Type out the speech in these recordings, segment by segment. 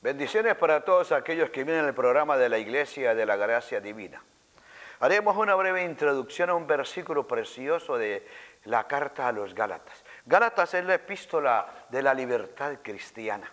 Bendiciones para todos aquellos que vienen al programa de la Iglesia de la Gracia Divina. Haremos una breve introducción a un versículo precioso de la carta a los Gálatas. Gálatas es la epístola de la libertad cristiana.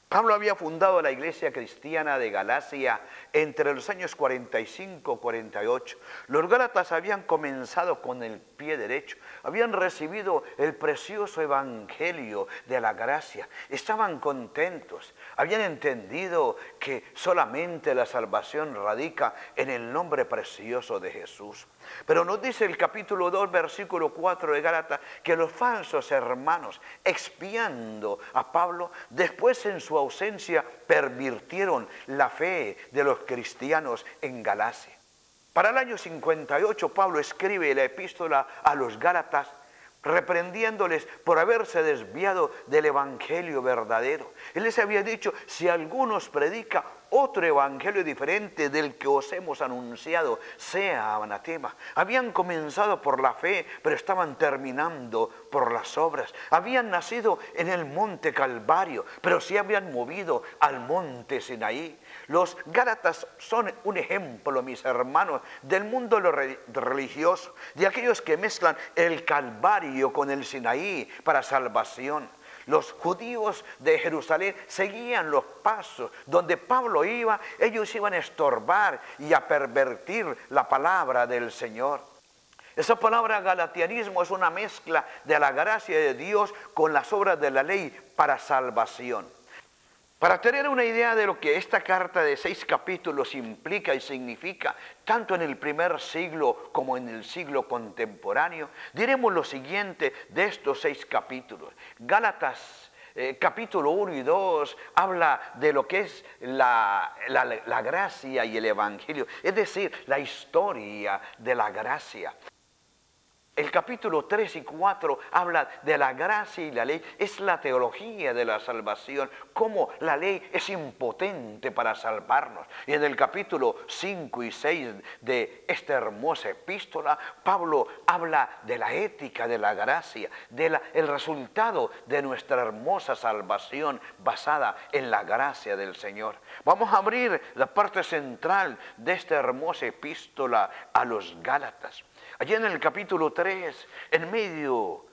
Pablo había fundado la iglesia cristiana de Galacia entre los años 45 y 48. Los Gálatas habían comenzado con el pie derecho, habían recibido el precioso evangelio de la gracia, estaban contentos, habían entendido que solamente la salvación radica en el nombre precioso de Jesús. Pero nos dice el capítulo 2, versículo 4 de Gálatas, que los falsos hermanos, expiando a Pablo, después en su ausencia pervirtieron la fe de los cristianos en Galacia. Para el año 58 Pablo escribe la epístola a los Gálatas, reprendiéndoles por haberse desviado del evangelio verdadero. Él les había dicho: si alguno os predica otro evangelio diferente del que os hemos anunciado, sea anatema. Habían comenzado por la fe, pero estaban terminando por las obras. Habían nacido en el monte Calvario, pero se habían movido al monte Sinaí. Los Gálatas son un ejemplo, mis hermanos, del mundo religioso, de aquellos que mezclan el Calvario con el Sinaí para salvación. Los judíos de Jerusalén seguían los pasos. Donde Pablo iba, ellos iban a estorbar y a pervertir la palabra del Señor. Esa palabra galatianismo es una mezcla de la gracia de Dios con las obras de la ley para salvación. Para tener una idea de lo que esta carta de 6 capítulos implica y significa, tanto en el primer siglo como en el siglo contemporáneo, diremos lo siguiente de estos 6 capítulos. Gálatas, capítulo 1 y 2, habla de lo que es la gracia y el evangelio, es decir, la historia de la gracia. El capítulo 3 y 4 habla de la gracia y la ley, es la teología de la salvación, cómo la ley es impotente para salvarnos. Y en el capítulo 5 y 6 de esta hermosa epístola, Pablo habla de la ética de la gracia, el resultado de nuestra hermosa salvación basada en la gracia del Señor. Vamos a abrir la parte central de esta hermosa epístola a los Gálatas. Allí en el capítulo 3, en medio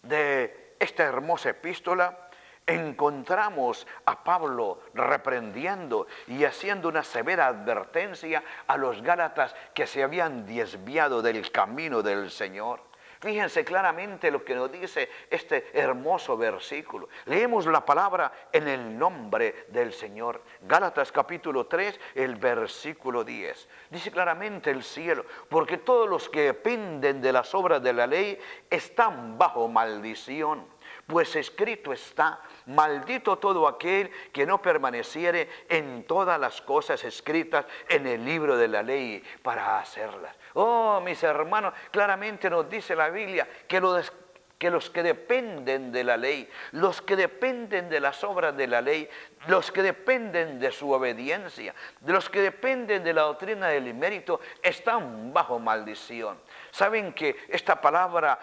de esta hermosa epístola, encontramos a Pablo reprendiendo y haciendo una severa advertencia a los Gálatas que se habían desviado del camino del Señor. Fíjense claramente lo que nos dice este hermoso versículo. Leemos la palabra en el nombre del Señor. Gálatas capítulo 3, el versículo 10. Dice claramente el cielo: porque todos los que dependen de las obras de la ley están bajo maldición. Pues escrito está: maldito todo aquel que no permaneciere en todas las cosas escritas en el libro de la ley para hacerlas. Oh, mis hermanos, claramente nos dice la Biblia que los que dependen de la ley, los que dependen de las obras de la ley, los que dependen de su obediencia, de los que dependen de la doctrina del mérito, están bajo maldición. Saben que esta palabra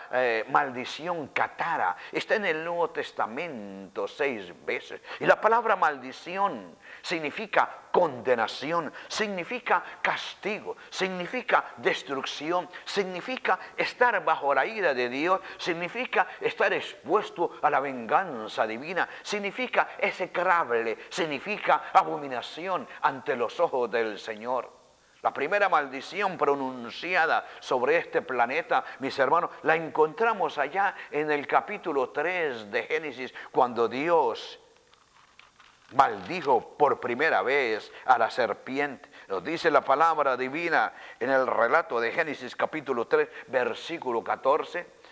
maldición, catara, está en el Nuevo Testamento 6 veces. Y la palabra maldición significa condenación, significa castigo, significa destrucción, significa estar bajo la ira de Dios, significa estar expuesto a la venganza divina, significa execrable, significa abominación ante los ojos del Señor. La primera maldición pronunciada sobre este planeta, mis hermanos, la encontramos allá en el capítulo 3 de Génesis, cuando Dios maldijo por primera vez a la serpiente. Nos dice la palabra divina en el relato de Génesis capítulo 3, versículo 14.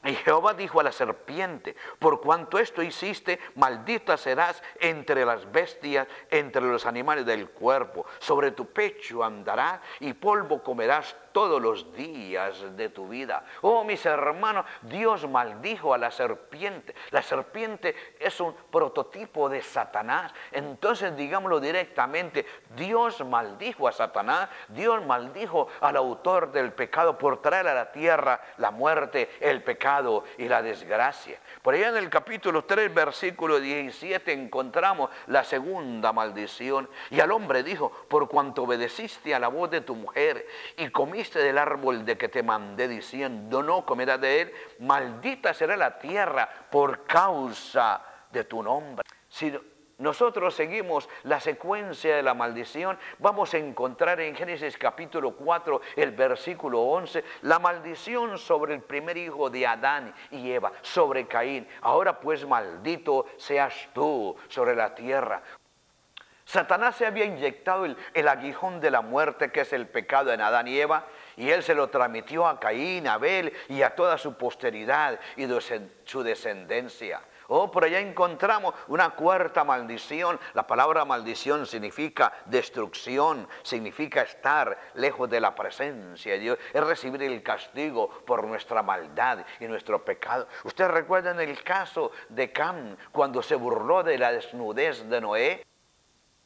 Y Jehová dijo a la serpiente: por cuanto esto hiciste, maldita serás entre las bestias, entre los animales del cuerpo. Sobre tu pecho andarás y polvo comerás todos los días de tu vida. Oh, mis hermanos, Dios maldijo a la serpiente. La serpiente es un prototipo de Satanás. Entonces, digámoslo directamente, Dios maldijo a Satanás, Dios maldijo al autor del pecado por traer a la tierra la muerte, el pecado y la desgracia. Por allá en el capítulo 3, versículo 17, encontramos la segunda maldición. Y al hombre dijo: por cuanto obedeciste a la voz de tu mujer y comiste del árbol de que te mandé diciendo, no comerás de él, maldita será la tierra por causa de tu nombre. Si nosotros seguimos la secuencia de la maldición, vamos a encontrar en Génesis capítulo 4, el versículo 11, la maldición sobre el primer hijo de Adán y Eva, sobre Caín. Ahora pues maldito seas tú sobre la tierra. Satanás se había inyectado el aguijón de la muerte, que es el pecado, en Adán y Eva, y él se lo transmitió a Caín, a Abel y a toda su posteridad y su descendencia. Oh, por allá encontramos una cuarta maldición. La palabra maldición significa destrucción, significa estar lejos de la presencia de Dios, es recibir el castigo por nuestra maldad y nuestro pecado. Ustedes recuerdan el caso de Cam, cuando se burló de la desnudez de Noé.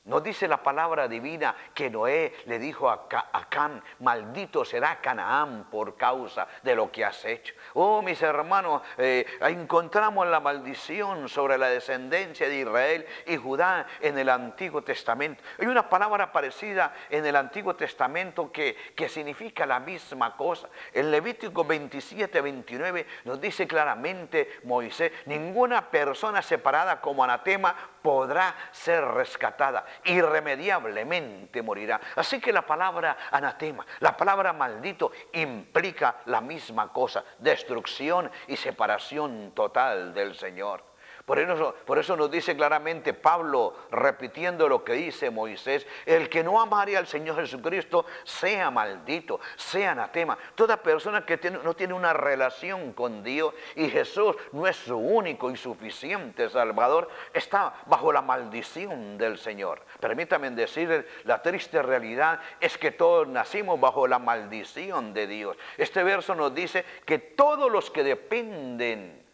Nos dice la palabra divina que Noé le dijo a Cam: maldito será Canaán por causa de lo que has hecho. Oh, mis hermanos, encontramos la maldición sobre la descendencia de Israel y Judá en el Antiguo Testamento. Hay una palabra parecida en el Antiguo Testamento que significa la misma cosa. En Levítico 27, 29 nos dice claramente Moisés: ninguna persona separada como anatema podrá ser rescatada, irremediablemente morirá. Así que la palabra anatema, la palabra maldito, implica la misma cosa: destrucción y separación total del Señor. Por eso nos dice claramente Pablo, repitiendo lo que dice Moisés: el que no amare al Señor Jesucristo sea maldito, sea anatema. Toda persona que no tiene una relación con Dios y Jesús no es su único y suficiente Salvador, está bajo la maldición del Señor. Permítanme decirles, la triste realidad es que todos nacimos bajo la maldición de Dios. Este verso nos dice que todos los que dependen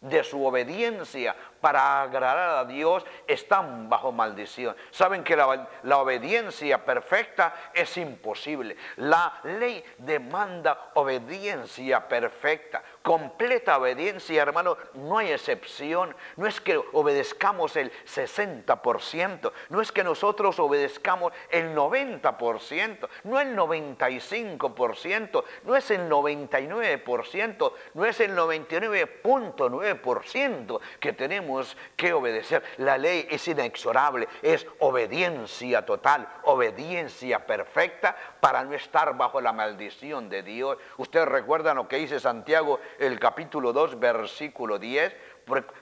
de su obediencia para agradar a Dios están bajo maldición. Saben que la obediencia perfecta es imposible. La ley demanda obediencia perfecta, completa obediencia, hermano. No hay excepción. No es que obedezcamos el 60%, no es que nosotros obedezcamos el 90%, no el 95%, no es el 99%, no es el 99.9% que tenemos que obedecer. La ley es inexorable, es obediencia total, obediencia perfecta para no estar bajo la maldición de Dios. Ustedes recuerdan lo que dice Santiago, el capítulo 2, versículo 10.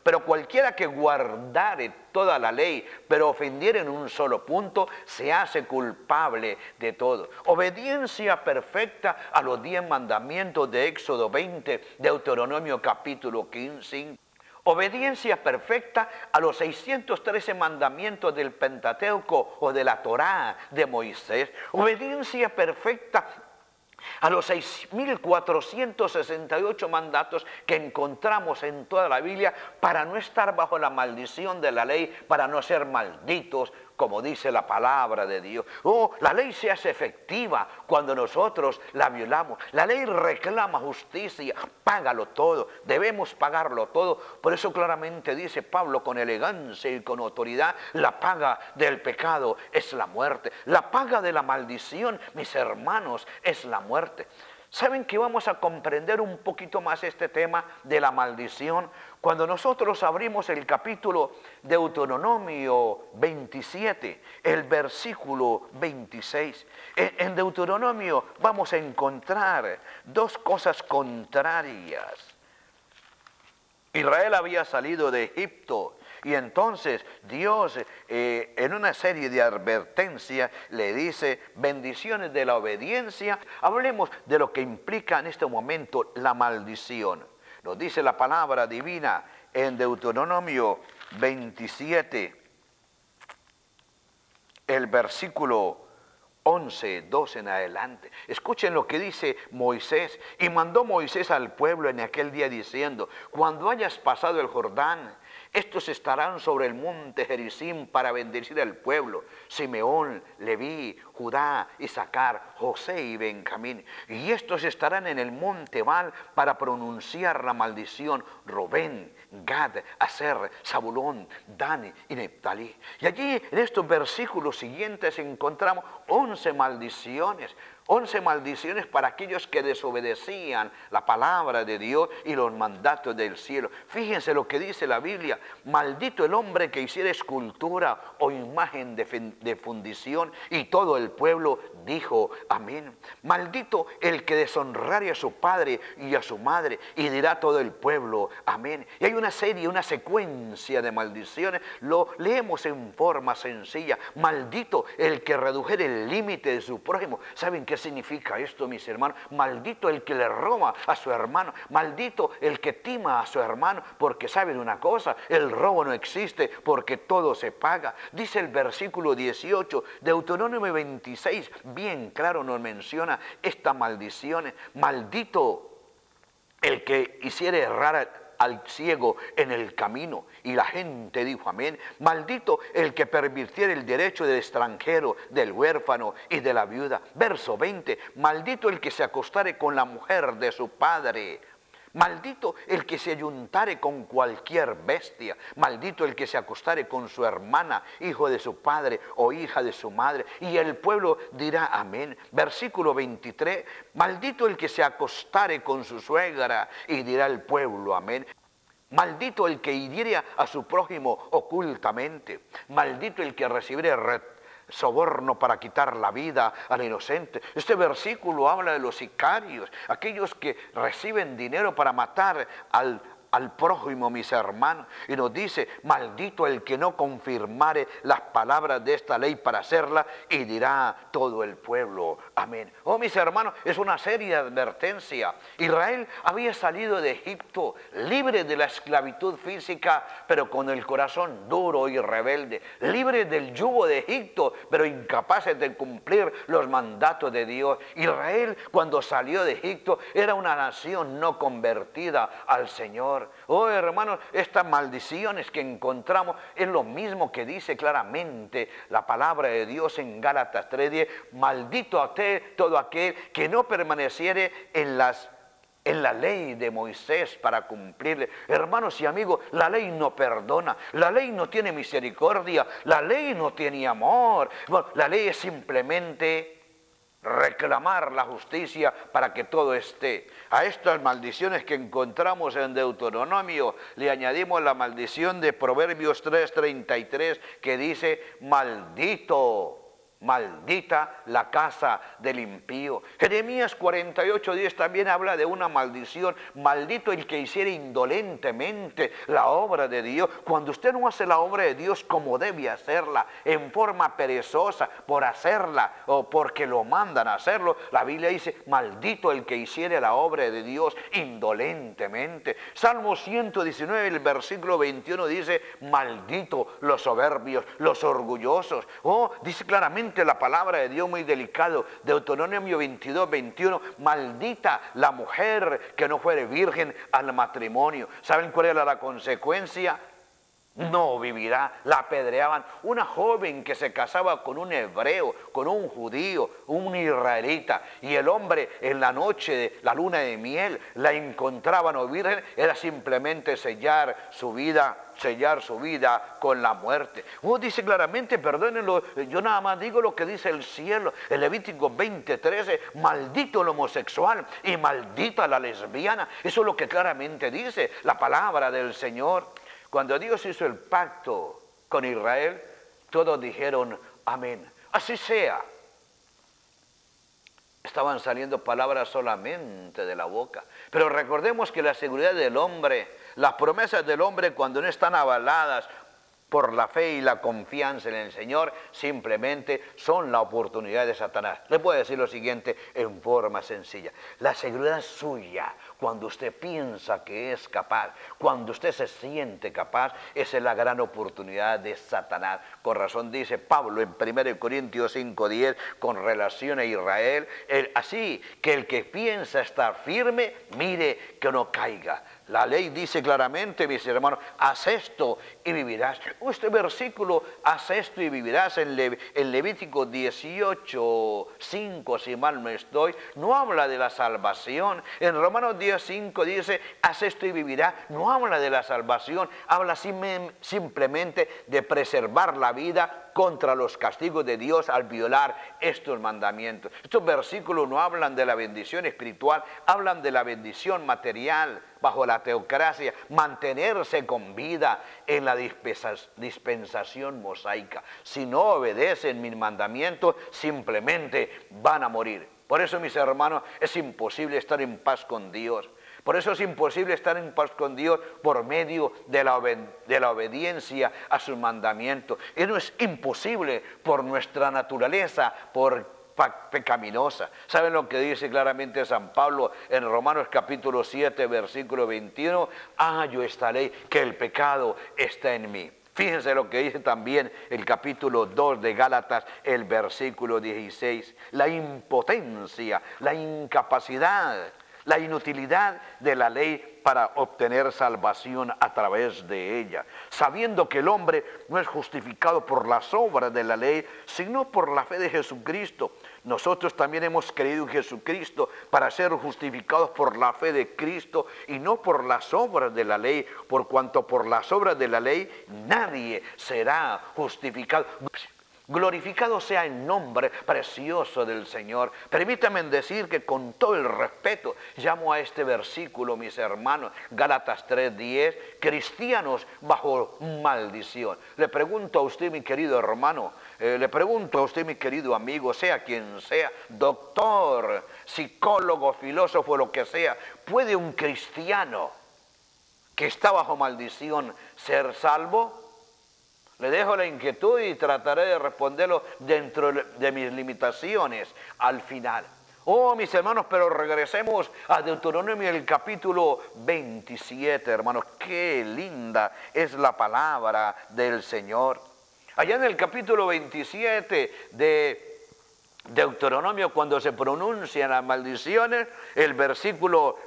Pero cualquiera que guardare toda la ley, pero ofendiere en un solo punto, se hace culpable de todo. Obediencia perfecta a los 10 mandamientos de Éxodo 20, Deuteronomio capítulo 15. Obediencia perfecta a los 613 mandamientos del Pentateuco o de la Torá de Moisés. Obediencia perfecta a los 6.468 mandatos que encontramos en toda la Biblia para no estar bajo la maldición de la ley, para no ser malditos, como dice la palabra de Dios. Oh, la ley se hace efectiva cuando nosotros la violamos. La ley reclama justicia, págalo todo, debemos pagarlo todo. Por eso claramente dice Pablo con elegancia y con autoridad: la paga del pecado es la muerte. La paga de la maldición, mis hermanos, es la muerte. ¿Saben que vamos a comprender un poquito más este tema de la maldición cuando nosotros abrimos el capítulo de Deuteronomio 27, el versículo 26? En Deuteronomio vamos a encontrar dos cosas contrarias. Israel había salido de Egipto y entonces Dios en una serie de advertencias le dice: bendiciones de la obediencia. Hablemos de lo que implica en este momento la maldición. Nos dice la palabra divina en Deuteronomio 27, el versículo 11, 12 en adelante. Escuchen lo que dice Moisés. Y mandó Moisés al pueblo en aquel día diciendo: cuando hayas pasado el Jordán, estos estarán sobre el monte Gerizim para bendecir al pueblo: Simeón, Leví, Judá, Isaacar, José y Benjamín. Y estos estarán en el monte Ebal para pronunciar la maldición: Rubén, Gad, Aser, Zabulón, Dani y Neftalí. Y allí en estos versículos siguientes encontramos 11 maldiciones. 11 maldiciones para aquellos que desobedecían la palabra de Dios y los mandatos del cielo. Fíjense lo que dice la Biblia: maldito el hombre que hiciera escultura o imagen de fundición. Y todo el pueblo dijo amén. Maldito el que deshonrare a su padre y a su madre. Y dirá todo el pueblo amén. Y hay una serie, una secuencia de maldiciones. Lo leemos en forma sencilla. Maldito el que redujere el límite de su prójimo. ¿Saben qué significa esto, mis hermanos? Maldito el que le roba a su hermano. Maldito el que tima a su hermano. Porque saben una cosa: el robo no existe, porque todo se paga. Dice el versículo 18, Deuteronomio 26, bien claro nos menciona estas maldiciones. Maldito el que hiciere errar al ciego en el camino. Y la gente dijo amén. Maldito el que pervirtiera el derecho del extranjero, del huérfano y de la viuda. Verso 20, maldito el que se acostare con la mujer de su padre. Maldito el que se ayuntare con cualquier bestia. Maldito el que se acostare con su hermana, hijo de su padre o hija de su madre. Y el pueblo dirá amén. Versículo 23. Maldito el que se acostare con su suegra. Y dirá el pueblo amén. Maldito el que hiriere a su prójimo ocultamente. Maldito el que recibiere soborno para quitar la vida al inocente. Este versículo habla de los sicarios, aquellos que reciben dinero para matar al prójimo, mis hermanos. Y nos dice: maldito el que no confirmare las palabras de esta ley para hacerla. Y dirá todo el pueblo amén. Oh, mis hermanos, es una seria advertencia. Israel había salido de Egipto libre de la esclavitud física, pero con el corazón duro y rebelde. Libre del yugo de Egipto, pero incapaces de cumplir los mandatos de Dios. Israel, cuando salió de Egipto, era una nación no convertida al Señor. Oh, hermanos, estas maldiciones que encontramos es lo mismo que dice claramente la palabra de Dios en Gálatas 3:10. Maldito a todo aquel que no permaneciere en la ley de Moisés para cumplirle. Hermanos y amigos, la ley no perdona, la ley no tiene misericordia, la ley no tiene amor. Bueno, la ley es simplemente reclamar la justicia para que todo esté. A estas maldiciones que encontramos en Deuteronomio le añadimos la maldición de Proverbios 3:33, que dice: maldito, maldita la casa del impío. Jeremías 48:10 también habla de una maldición: maldito el que hiciere indolentemente la obra de Dios. Cuando usted no hace la obra de Dios como debe hacerla, en forma perezosa, por hacerla o porque lo mandan a hacerlo, la Biblia dice: maldito el que hiciere la obra de Dios indolentemente. Salmo 119, el versículo 21 dice: maldito los soberbios, los orgullosos. Oh, dice claramente la palabra de Dios, muy delicado. Deuteronomio 22:21, maldita la mujer que no fuere virgen al matrimonio. ¿Saben cuál era la consecuencia? No vivirá. La apedreaban. Una joven que se casaba con un hebreo, con un judío, un israelita, y el hombre en la noche de la luna de miel la encontraba no virgen, era simplemente sellar su vida con la muerte. Dice claramente, perdónenlo, yo nada más digo lo que dice el cielo. En Levítico 20:13, maldito el homosexual y maldita la lesbiana. Eso es lo que claramente dice la palabra del Señor. Cuando Dios hizo el pacto con Israel, todos dijeron amén. Así sea. Estaban saliendo palabras solamente de la boca. Pero recordemos que la seguridad del hombre, las promesas del hombre, cuando no están avaladas por la fe y la confianza en el Señor, simplemente son la oportunidad de Satanás. Le puedo decir lo siguiente en forma sencilla: la seguridad suya cuando usted piensa que es capaz, cuando usted se siente capaz, esa es la gran oportunidad de Satanás. Con razón dice Pablo en 1 Corintios 5:10 con relación a Israel, así que el que piensa estar firme, mire que no caiga. La ley dice claramente, mis hermanos, haz esto y vivirás. Este versículo, haz esto y vivirás, en Levítico 18:5, si mal no estoy, no habla de la salvación. En Romanos 10:5 dice, haz esto y vivirás. No habla de la salvación, habla simplemente de preservar la vida contra los castigos de Dios al violar estos mandamientos. Estos versículos no hablan de la bendición espiritual, hablan de la bendición material bajo la teocracia, mantenerse con vida en la dispensación mosaica. Si no obedecen mis mandamientos, simplemente van a morir. Por eso, mis hermanos, es imposible estar en paz con Dios. Por eso es imposible estar en paz con Dios por medio de la obediencia a sus mandamientos. Y no es imposible por nuestra naturaleza, pecaminosa. ¿Saben lo que dice claramente San Pablo en Romanos capítulo 7, versículo 21? Hallo esta ley, que el pecado está en mí. Fíjense lo que dice también el capítulo 2 de Gálatas, el versículo 16. La impotencia, la incapacidad, la inutilidad de la ley para obtener salvación a través de ella, sabiendo que el hombre no es justificado por las obras de la ley, sino por la fe de Jesucristo. Nosotros también hemos creído en Jesucristo para ser justificados por la fe de Cristo y no por las obras de la ley, por cuanto por las obras de la ley nadie será justificado. Glorificado sea el nombre precioso del Señor. Permítanme decir que con todo el respeto llamo a este versículo, mis hermanos, Gálatas 3:10, cristianos bajo maldición. Le pregunto a usted, mi querido hermano, le pregunto a usted, mi querido amigo, sea quien sea, doctor, psicólogo, filósofo, lo que sea, ¿puede un cristiano que está bajo maldición ser salvo? Le dejo la inquietud y trataré de responderlo dentro de mis limitaciones al final. Oh, mis hermanos, pero regresemos a Deuteronomio, el capítulo 27, hermanos. Qué linda es la palabra del Señor. Allá en el capítulo 27 de Deuteronomio, cuando se pronuncian las maldiciones, el versículo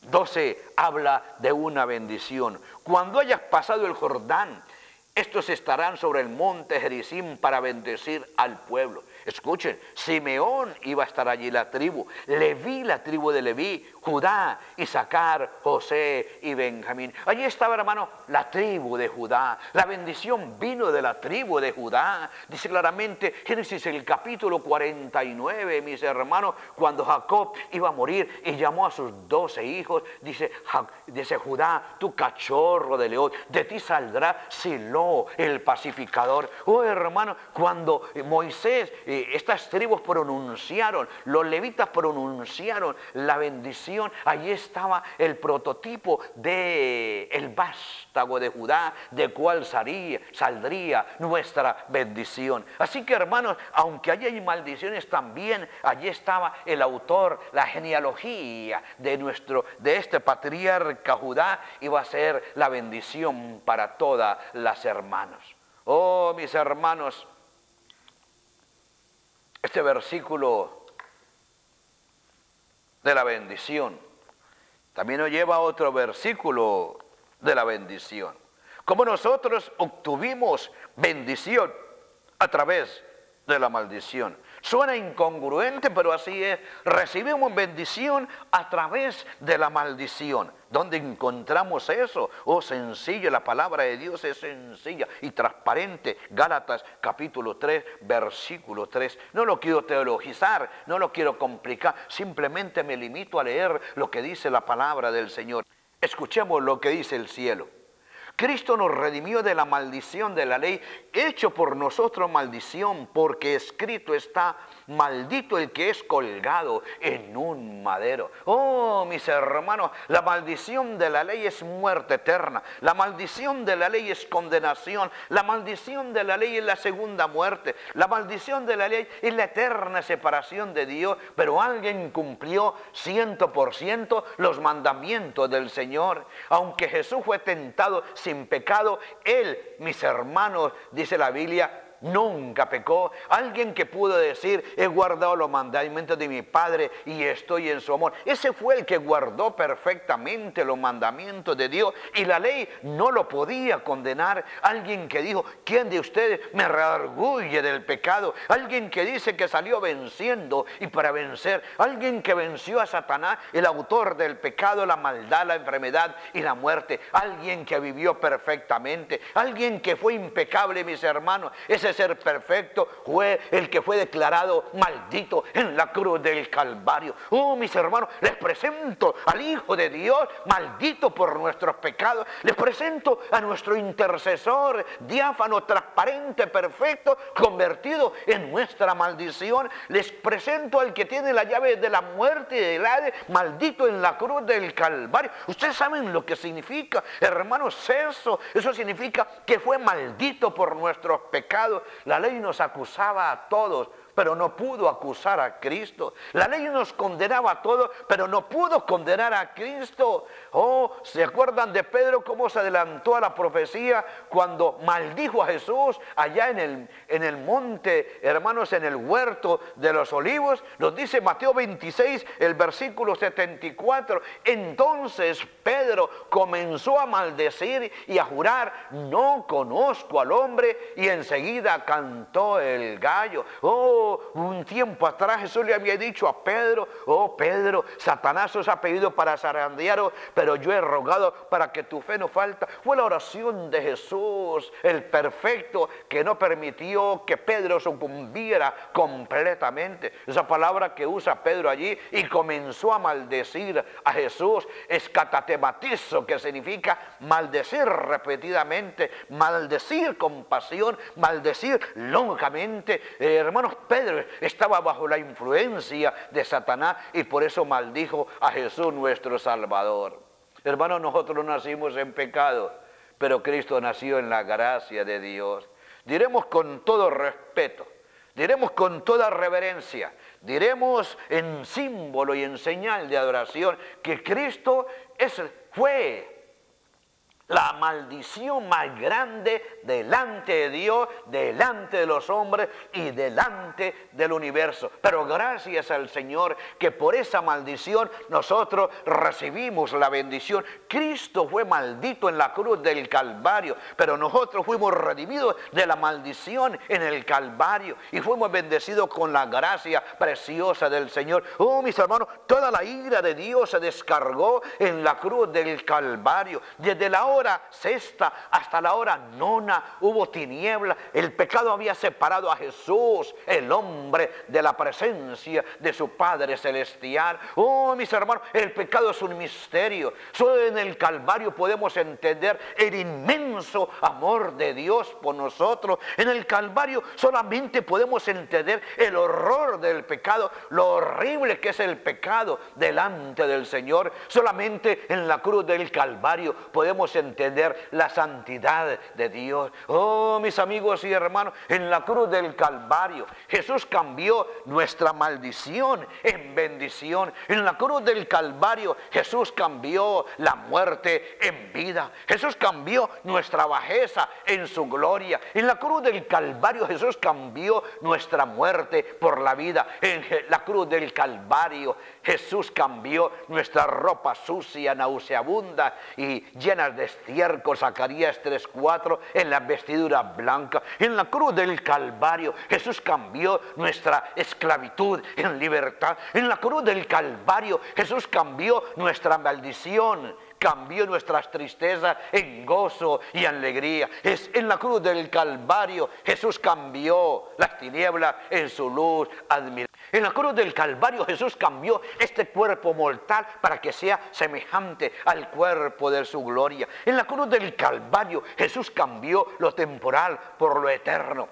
12 habla de una bendición. Cuando hayas pasado el Jordán, estos estarán sobre el monte Gerizim para bendecir al pueblo. Escuchen, Simeón iba a estar allí, la tribu. Leví, la tribu de Leví. Judá, Isaacar, José y Benjamín. Allí estaba, hermano, la tribu de Judá. La bendición vino de la tribu de Judá. Dice claramente Génesis el capítulo 49, mis hermanos, cuando Jacob iba a morir y llamó a sus 12 hijos. Dice Judá, tu cachorro de león, de ti saldrá Silo, el pacificador. Oh, hermano, cuando Moisés, estas tribus pronunciaron, los levitas pronunciaron la bendición, allí estaba el prototipo del vástago de Judá, de cual saldría nuestra bendición. Así que, hermanos, aunque allí hay maldiciones, también allí estaba el autor, la genealogía de este patriarca Judá, iba a ser la bendición para todas las hermanas. Oh, mis hermanos, este versículo de la bendición también nos lleva a otro versículo de la bendición. Como nosotros obtuvimos bendición a través de la maldición. Suena incongruente, pero así es. Recibimos bendición a través de la maldición. ¿Dónde encontramos eso? Oh, sencillo, la palabra de Dios es sencilla y transparente. Gálatas capítulo 3, versículo 3. No lo quiero teologizar, no lo quiero complicar. Simplemente me limito a leer lo que dice la palabra del Señor. Escuchemos lo que dice el cielo. Cristo nos redimió de la maldición de la ley, hecho por nosotros maldición, porque escrito está: maldito el que es colgado en un madero. Oh, mis hermanos, la maldición de la ley es muerte eterna. La maldición de la ley es condenación. La maldición de la ley es la segunda muerte. La maldición de la ley es la eterna separación de Dios. Pero alguien cumplió 100% los mandamientos del Señor. Aunque Jesús fue tentado sin pecado, Él, mis hermanos, dice la Biblia, nunca pecó. Alguien que pudo decir: he guardado los mandamientos de mi Padre y estoy en su amor. Ese fue el que guardó perfectamente los mandamientos de Dios y la ley no lo podía condenar. Alguien que dijo: ¿quién de ustedes me redarguye del pecado? Alguien que dice que salió venciendo y para vencer. Alguien que venció a Satanás, el autor del pecado, la maldad, la enfermedad y la muerte. Alguien que vivió perfectamente. Alguien que fue impecable, mis hermanos. Ese ser perfecto fue el que fue declarado maldito en la cruz del Calvario. Oh, mis hermanos, les presento al Hijo de Dios maldito por nuestros pecados. Les presento a nuestro intercesor diáfano, transparente, perfecto, convertido en nuestra maldición. Les presento al que tiene la llave de la muerte y del Hades, maldito en la cruz del Calvario. Ustedes saben lo que significa, hermanos, eso. Eso significa que fue maldito por nuestros pecados. La ley nos acusaba a todos, pero no pudo acusar a Cristo. La ley nos condenaba a todos, pero no pudo condenar a Cristo. Oh, ¿se acuerdan de Pedro cómo se adelantó a la profecía cuando maldijo a Jesús allá en el monte, hermanos, en el huerto de los olivos? Nos dice Mateo 26, el versículo 74. Entonces Pedro comenzó a maldecir y a jurar: no conozco al hombre, y enseguida cantó el gallo. Oh, un tiempo atrás Jesús le había dicho a Pedro: oh Pedro, Satanás os ha pedido para zarandearos, pero yo he rogado para que tu fe no falta. Fue la oración de Jesús, el perfecto, que no permitió que Pedro sucumbiera completamente. Esa palabra que usa Pedro allí: y comenzó a maldecir a Jesús, es catatematizo, que significa maldecir repetidamente, maldecir con pasión, maldecir longamente. Hermanos, Pedro estaba bajo la influencia de Satanás y por eso maldijo a Jesús nuestro Salvador. Hermanos, nosotros no nacimos en pecado, pero Cristo nació en la gracia de Dios. Diremos con todo respeto, diremos con toda reverencia, diremos en símbolo y en señal de adoración que Cristo fue la maldición más grande delante de Dios, delante de los hombres y delante del universo. Pero gracias al Señor que por esa maldición nosotros recibimos la bendición. Cristo fue maldito en la cruz del Calvario, pero nosotros fuimos redimidos de la maldición en el Calvario y fuimos bendecidos con la gracia preciosa del Señor. Oh, mis hermanos, toda la ira de Dios se descargó en la cruz del Calvario. Desde la hora sexta hasta la hora nona hubo tiniebla. El pecado había separado a Jesús, el hombre, de la presencia de su Padre Celestial. Oh, mis hermanos, el pecado es un misterio. Solo en el Calvario podemos entender el inmenso amor de Dios por nosotros. En el Calvario solamente podemos entender el horror del pecado, lo horrible que es el pecado delante del Señor. Solamente en la cruz del Calvario podemos entender la santidad de Dios. Oh, mis amigos y hermanos, en la cruz del Calvario Jesús cambió nuestra maldición en bendición. En la cruz del Calvario Jesús cambió la muerte en vida. Jesús cambió nuestra bajeza en su gloria. En la cruz del Calvario Jesús cambió nuestra muerte por la vida. En la cruz del Calvario Jesús cambió nuestra ropa sucia, nauseabunda y llena de estiércol, Zacarías 3:4, en la vestidura blanca. En la cruz del Calvario Jesús cambió nuestra esclavitud en libertad. En la cruz del Calvario Jesús cambió nuestra maldición cambió nuestras tristezas en gozo y alegría. Es en la cruz del Calvario Jesús cambió las tinieblas en su luz admirable. En la cruz del Calvario Jesús cambió este cuerpo mortal para que sea semejante al cuerpo de su gloria. En la cruz del Calvario Jesús cambió lo temporal por lo eterno.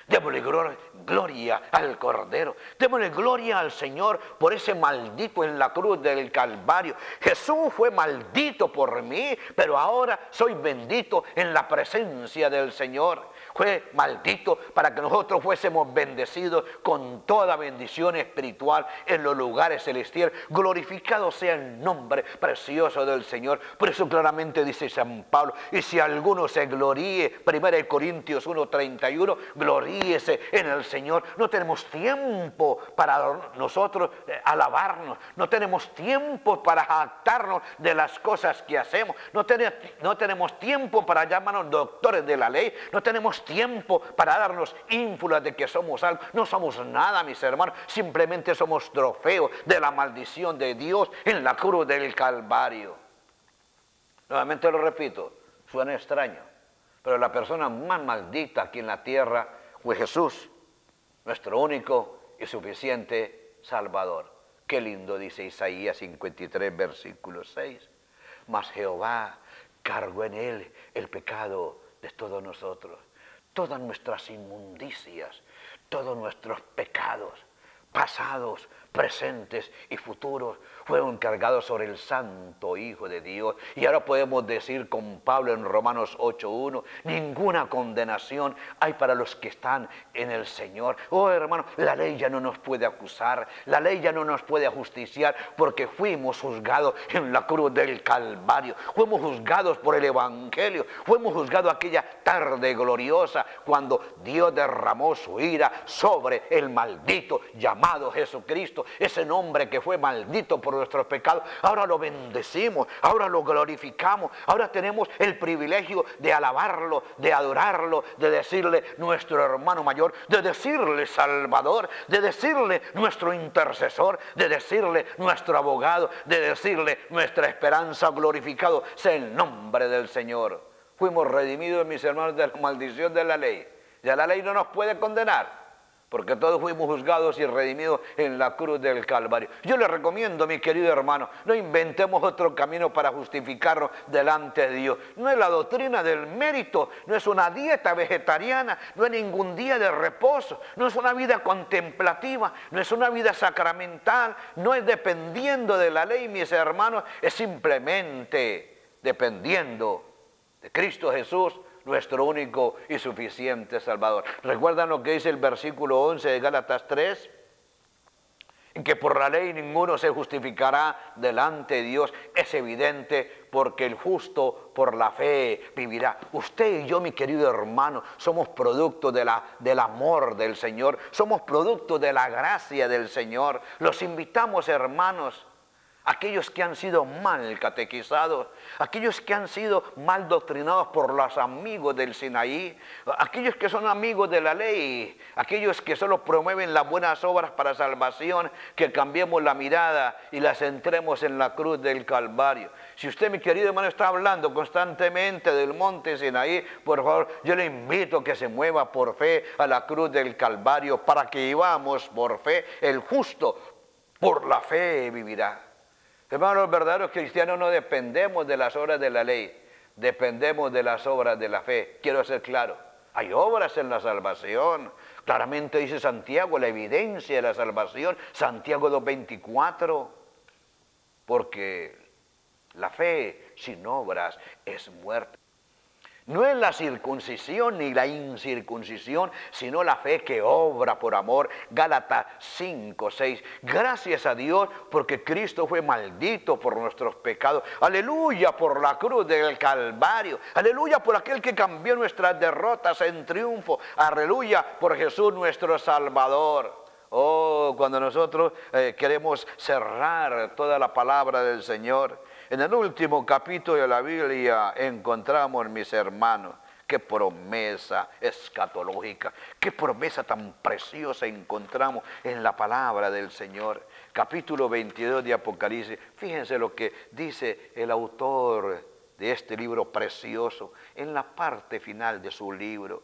Démosle gloria al Cordero. Démosle gloria al Señor por ese maldito en la cruz del Calvario. Jesús fue maldito por mí, pero ahora soy bendito en la presencia del Señor. Fue maldito para que nosotros fuésemos bendecidos con toda bendición espiritual en los lugares celestiales. Glorificado sea el nombre precioso del Señor. Por eso claramente dice San Pablo, y si alguno se gloríe, 1 Corintios 1:31, gloríese en el Señor. No tenemos tiempo para nosotros alabarnos, no tenemos tiempo para jactarnos de las cosas que hacemos, no tenemos tiempo para llamarnos doctores de la ley, no tenemos tiempo para darnos ínfulas de que somos algo. No somos nada, mis hermanos, simplemente somos trofeo de la maldición de Dios en la cruz del Calvario. Nuevamente lo repito, suena extraño, pero la persona más maldita aquí en la tierra fue Jesús, nuestro único y suficiente Salvador. Qué lindo dice Isaías 53, versículo 6. Mas Jehová cargó en él el pecado de todos nosotros. Todas nuestras inmundicias, todos nuestros pecados, pasados, presentes y futuros, fueron cargados sobre el Santo Hijo de Dios. Y ahora podemos decir con Pablo en Romanos 8:1, ninguna condenación hay para los que están en el Señor. Oh hermano, la ley ya no nos puede acusar, la ley ya no nos puede ajusticiar, porque fuimos juzgados en la cruz del Calvario, fuimos juzgados por el Evangelio, fuimos juzgados aquella tarde gloriosa cuando Dios derramó su ira sobre el maldito llamado Jesucristo, ese nombre que fue maldito por nuestros pecados. Ahora lo bendecimos, ahora lo glorificamos, ahora tenemos el privilegio de alabarlo, de adorarlo, de decirle nuestro hermano mayor, de decirle Salvador, de decirle nuestro intercesor, de decirle nuestro abogado, de decirle nuestra esperanza. Glorificado sea el nombre del Señor. Fuimos redimidos, mis hermanos, de la maldición de la ley. Ya la ley no nos puede condenar, porque todos fuimos juzgados y redimidos en la cruz del Calvario. Yo le recomiendo, mi querido hermano, no inventemos otro camino para justificarnos delante de Dios. No es la doctrina del mérito, no es una dieta vegetariana, no es ningún día de reposo, no es una vida contemplativa, no es una vida sacramental, no es dependiendo de la ley, mis hermanos, es simplemente dependiendo de Cristo Jesús, nuestro único y suficiente Salvador. ¿Recuerdan lo que dice el versículo 11 de Gálatas 3? En que por la ley ninguno se justificará delante de Dios. Es evidente, porque el justo por la fe vivirá. Usted y yo, mi querido hermano, somos producto del amor del Señor, somos producto de la gracia del Señor. Los invitamos, hermanos, aquellos que han sido mal catequizados, aquellos que han sido mal doctrinados por los amigos del Sinaí, aquellos que son amigos de la ley, aquellos que solo promueven las buenas obras para salvación, que cambiemos la mirada y la centremos en la cruz del Calvario. Si usted, mi querido hermano, está hablando constantemente del monte Sinaí, por favor, yo le invito a que se mueva por fe a la cruz del Calvario, para que vivamos por fe. El justo por la fe vivirá. Hermanos, los verdaderos cristianos no dependemos de las obras de la ley, dependemos de las obras de la fe. Quiero ser claro, hay obras en la salvación. Claramente dice Santiago, la evidencia de la salvación, Santiago 2:24, porque la fe sin obras es muerta. No es la circuncisión ni la incircuncisión, sino la fe que obra por amor. Gálatas 5:6. Gracias a Dios porque Cristo fue maldito por nuestros pecados. Aleluya por la cruz del Calvario. Aleluya por aquel que cambió nuestras derrotas en triunfo. Aleluya por Jesús nuestro Salvador. Oh, cuando nosotros queremos cerrar toda la palabra del Señor, en el último capítulo de la Biblia encontramos, mis hermanos, Qué promesa escatológica, qué promesa tan preciosa encontramos en la palabra del Señor. Capítulo 22 de Apocalipsis. Fíjense lo que dice el autor de este libro precioso en la parte final de su libro.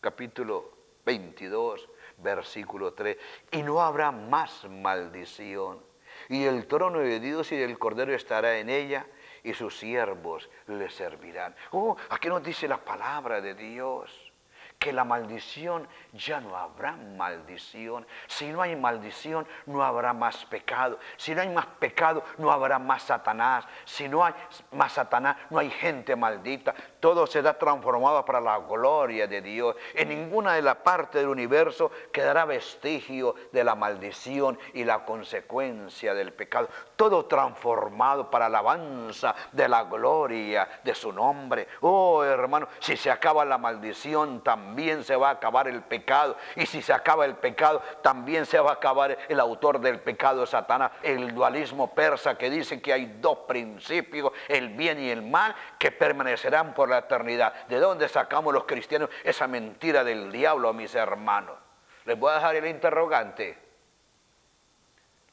Capítulo 22, versículo 3. Y no habrá más maldición. Y el trono de Dios y del Cordero estará en ella, y sus siervos le servirán. Oh, aquí nos dice la palabra de Dios que la maldición, ya no habrá maldición. Si no hay maldición, no habrá más pecado. Si no hay más pecado, no habrá más Satanás. Si no hay más Satanás, no hay gente maldita. Todo será transformado para la gloria de Dios. En ninguna de las partes del universo quedará vestigio de la maldición y la consecuencia del pecado. Todo transformado para la alabanza de la gloria de su nombre. Oh, hermano, si se acaba la maldición, también se va a acabar el pecado. Y si se acaba el pecado, también se va a acabar el autor del pecado, Satanás. El dualismo persa que dice que hay dos principios, el bien y el mal, que permanecerán por la eternidad. ¿De dónde sacamos los cristianos esa mentira del diablo, mis hermanos? Les voy a dejar el interrogante.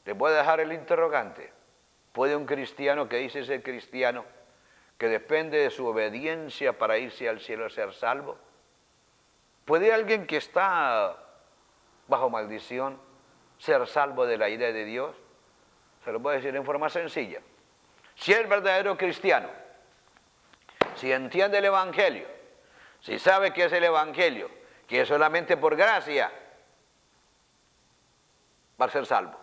Les voy a dejar el interrogante. ¿Puede un cristiano que dice ser cristiano, que depende de su obediencia para irse al cielo ser salvo? ¿Puede alguien que está bajo maldición ser salvo de la ira de Dios? Se lo voy a decir en forma sencilla. Si es verdadero cristiano, si entiende el Evangelio, si sabe que es el Evangelio, que es solamente por gracia, va a ser salvo.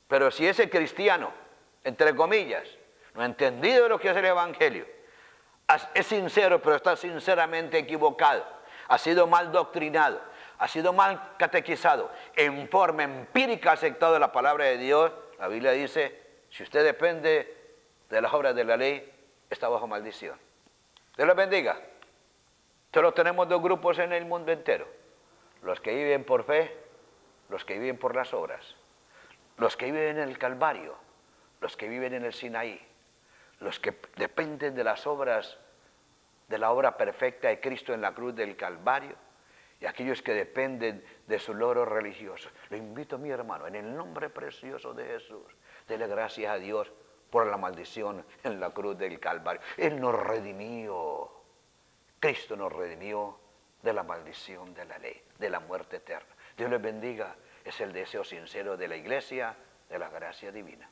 Pero si ese cristiano, entre comillas, no ha entendido lo que es el Evangelio, es sincero, pero está sinceramente equivocado, ha sido mal doctrinado, ha sido mal catequizado, en forma empírica ha aceptado la palabra de Dios, la Biblia dice, si usted depende de las obras de la ley, está bajo maldición. Dios los bendiga. Solo tenemos dos grupos en el mundo entero, los que viven por fe, los que viven por las obras. Los que viven en el Calvario, los que viven en el Sinaí, los que dependen de las obras, de la obra perfecta de Cristo en la cruz del Calvario, y aquellos que dependen de su logro religioso. Le invito, mi hermano, en el nombre precioso de Jesús, dele gracias a Dios por la maldición en la cruz del Calvario. Él nos redimió, Cristo nos redimió de la maldición de la ley, de la muerte eterna. Dios les bendiga. Es el deseo sincero de la Iglesia de la Gracia Divina.